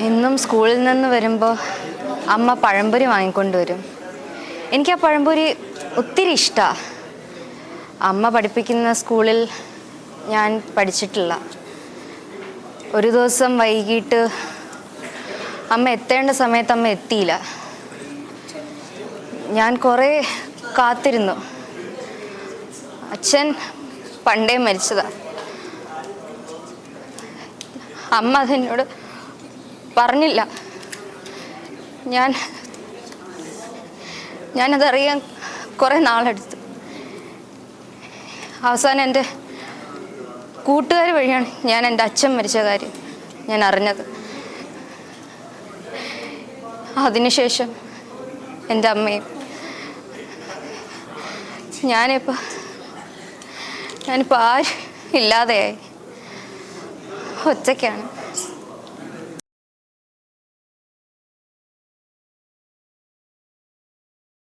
എന്നും സ്കൂളിൽ നിന്ന് വരുമ്പോൾ അമ്മ പഴംപൊരി വാങ്ങിക്കൊണ്ടുവരും. എനിക്ക് ആ പഴംപൊരി ഒത്തിരി ഇഷ്ടമാണ്. അമ്മ പഠിപ്പിക്കുന്ന സ്കൂളിൽ ഞാൻ പഠിച്ചിട്ടില്ല. ഒരു ദിവസം വൈകിട്ട് അമ്മ എത്തേണ്ട സമയത്ത് അമ്മ എത്തിയില്ല. ഞാൻ കുറേ കാത്തിരുന്നു. അച്ഛൻ പണ്ടേ മരിച്ചതാണ്. അമ്മ അതെന്നോട് പറഞ്ഞില്ല. ഞാനതറിയാൻ കുറേ നാളെടുത്തു. അവസാനം എൻ്റെ കൂട്ടുകാർ വഴിയാണ് ഞാൻ എൻ്റെ അച്ഛൻ മരിച്ച കാര്യം ഞാൻ അറിഞ്ഞത്. അതിനുശേഷം എൻ്റെ അമ്മയും ഞാനിപ്പോൾ ആരും ഇല്ലാതെയായി. ഒറ്റയ്ക്കാണ്.